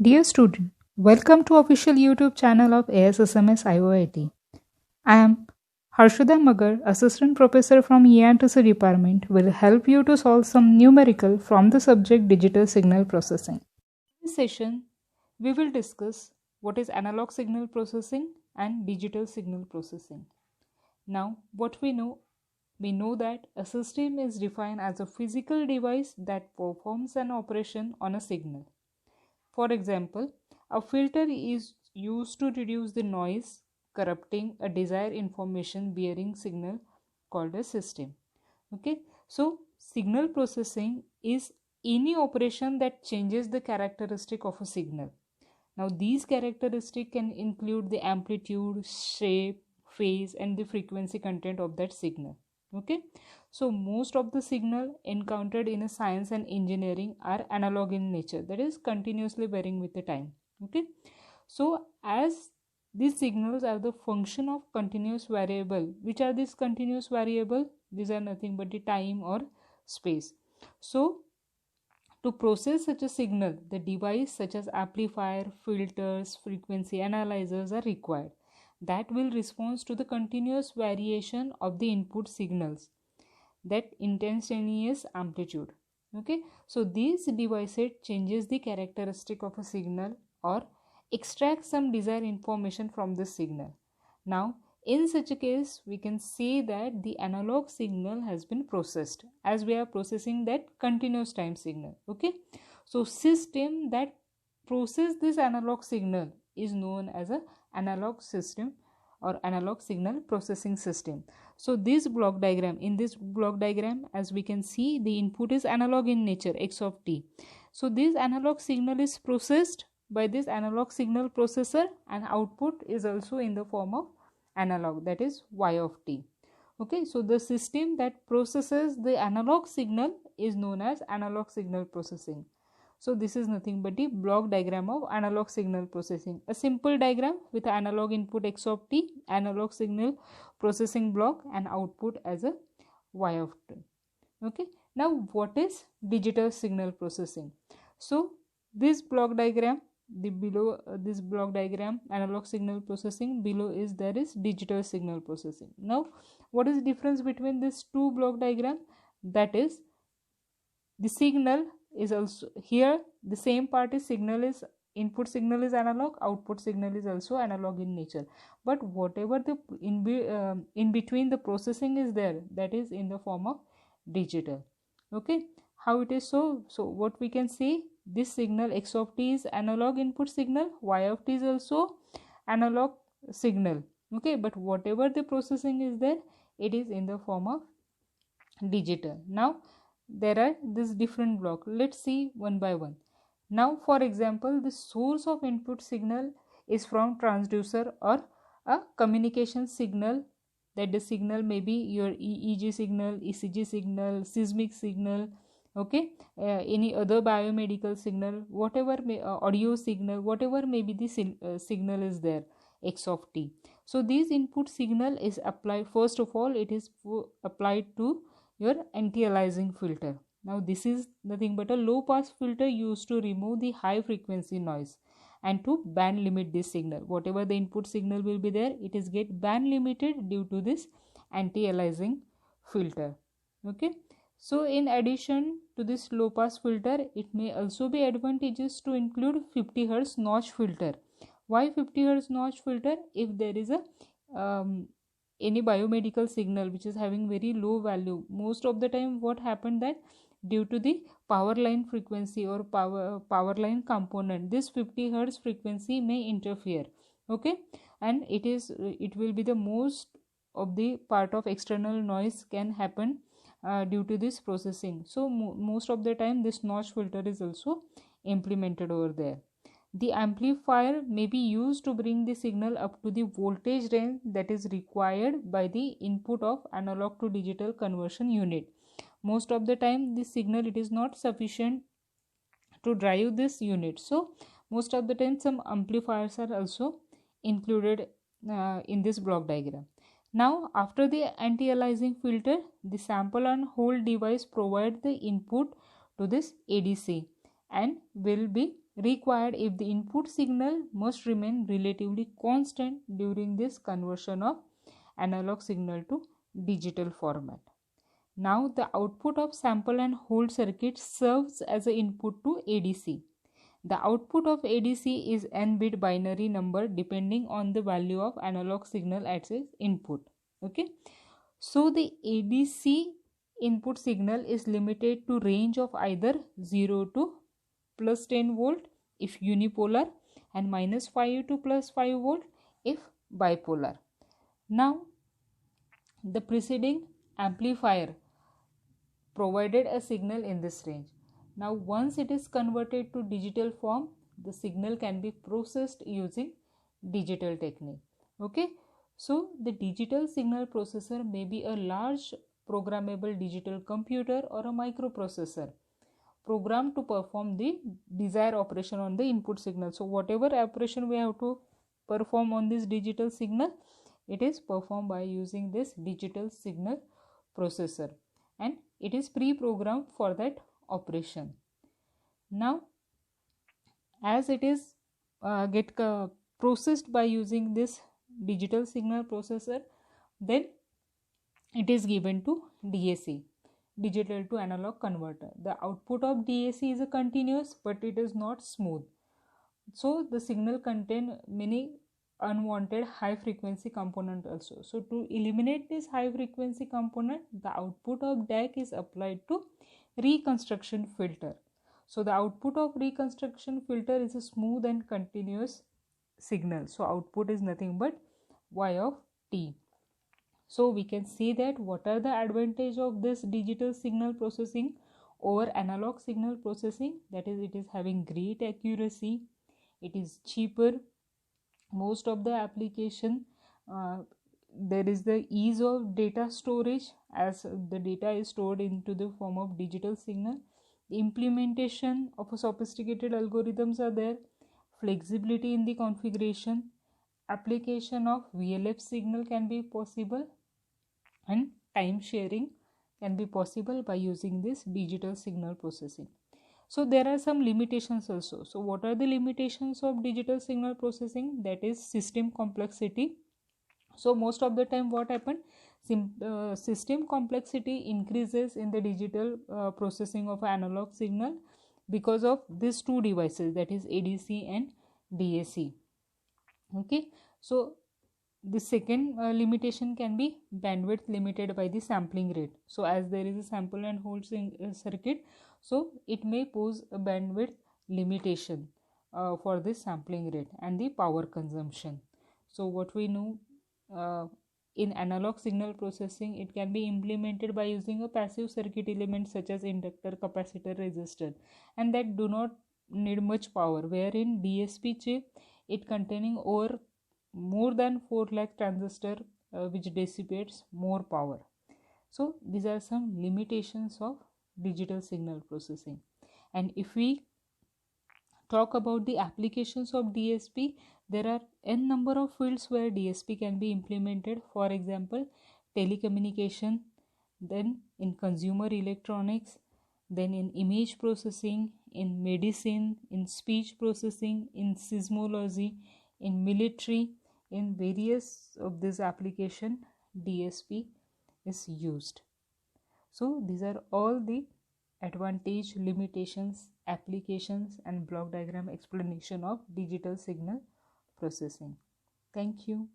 Dear student, welcome to official YouTube channel of ASSMS IOIT. I am Harshada Magar, Assistant Professor from ENTC Department, will help you to solve some numerical from the subject Digital Signal Processing. In this session, we will discuss what is analog signal processing and digital signal processing. Now, what we know that a system is defined as a physical device that performs an operation on a signal. For example, a filter is used to reduce the noise corrupting a desired information bearing signal called a system. Okay, so signal processing is any operation that changes the characteristic of a signal. Now, these characteristics can include the amplitude, shape, phase, and the frequency content of that signal. Okay, so most of the signal encountered in a science and engineering are analog in nature, that is continuously varying with the time. Okay, so as these signals are the function of continuous variable, which are these continuous variable? These are nothing but the time or space. So to process such a signal, the device such as amplifier, filters, frequency analyzers are required that will respond to the continuous variation of the input signals, that instantaneous amplitude. Okay, so these devices changes the characteristic of a signal or extract some desired information from the signal. Now, in such a case, we can say that the analog signal has been processed, as we are processing that continuous time signal. Okay, so system that process this analog signal is known as a analog system or analog signal processing system. So this block diagram, in this block diagram, as we can see, the input is analog in nature, x of t. So this analog signal is processed by this analog signal processor, and output is also in the form of analog, that is y of t. Okay, so the system that processes the analog signal is known as analog signal processing. So this is nothing but the block diagram of analog signal processing. A simple diagram with analog input x of t, analog signal processing block, and output as a y of t. Okay, now what is digital signal processing? So this block diagram, the below this block diagram, analog signal processing, below is there is digital signal processing. Now what is the difference between these two block diagram? That is, the signal is also here, the same part is signal is input signal is analog, output signal is also analog in nature, but whatever the in between the processing is there, that is in the form of digital. Okay, how it is? So what we can say, this signal x of t is analog input signal, y of t is also analog signal. Okay, but whatever the processing is there, it is in the form of digital. Now there are this different block, let's see one by one. Now for example, the source of input signal is from transducer or a communication signal, that the signal may be your EEG signal, ECG signal, seismic signal. Okay, any other biomedical signal, whatever may, audio signal, whatever may be the signal is there, x of t. So this input signal is applied, first of all it is applied to your anti-aliasing filter. Now this is nothing but a low pass filter used to remove the high frequency noise and to band limit this signal. Whatever the input signal will be there, it is get band limited due to this anti-aliasing filter. Okay, so in addition to this low pass filter, it may also be advantageous to include 50 Hz notch filter. Why 50 Hz notch filter? If there is a any biomedical signal which is having very low value, most of the time what happened, that due to the power line frequency or power line component, this 50 Hz frequency may interfere. Okay, and it will be the most of the part of external noise can happen due to this processing. So most of the time this notch filter is also implemented over there. The amplifier may be used to bring the signal up to the voltage range that is required by the input of analog to digital conversion unit. Most of the time this signal, it is not sufficient to drive this unit, so most of the time some amplifiers are also included in this block diagram. Now after the anti-aliasing filter, the sample and hold device provide the input to this ADC and will be required if the input signal must remain relatively constant during this conversion of analog signal to digital format. Now the output of sample and hold circuit serves as an input to ADC. The output of ADC is n-bit binary number depending on the value of analog signal at its input. Okay, so the ADC input signal is limited to range of either 0 to plus 10 volt if unipolar and minus 5 to plus 5 volt if bipolar. Now the preceding amplifier provided a signal in this range. Now once it is converted to digital form, the signal can be processed using digital technique. Okay, so the digital signal processor may be a large programmable digital computer or a microprocessor programmed to perform the desired operation on the input signal. So whatever operation we have to perform on this digital signal, it is performed by using this digital signal processor, and it is pre-programmed for that operation. Now as it is processed by using this digital signal processor, then it is given to DAC, digital to analog converter. The output of DAC is a continuous, but it is not smooth, so the signal contain many unwanted high frequency component also. So to eliminate this high frequency component, the output of DAC is applied to reconstruction filter. So the output of reconstruction filter is a smooth and continuous signal. So output is nothing but Y of t. So we can see that what are the advantage of this digital signal processing over analog signal processing. That is, it is having great accuracy, it is cheaper. Most of the application, there is the ease of data storage, as the data is stored into the form of digital signal. The implementation of a sophisticated algorithms are there, flexibility in the configuration, application of VLF signal can be possible, and time sharing can be possible by using this digital signal processing. So there are some limitations also. So what are the limitations of digital signal processing? That is system complexity. So most of the time what happen, system complexity increases in the digital processing of analog signal because of these two devices, that is ADC and DAC. Okay, so the second limitation can be bandwidth limited by the sampling rate. So as there is a sample and hold circuit, so it may pose a bandwidth limitation for this sampling rate and the power consumption. So what we know, in analog signal processing, it can be implemented by using a passive circuit element such as inductor, capacitor, resistor, and that do not need much power, wherein DSP chip, it containing over more than 4 lakh transistor which dissipates more power. So these are some limitations of digital signal processing. And if we talk about the applications of DSP, there are n number of fields where DSP can be implemented. For example, telecommunication, then in consumer electronics, then in image processing, in medicine, in speech processing, in seismology, in military. In various of this application, DSP is used. So these are all the advantage, limitations, applications, and block diagram explanation of digital signal processing. Thank you.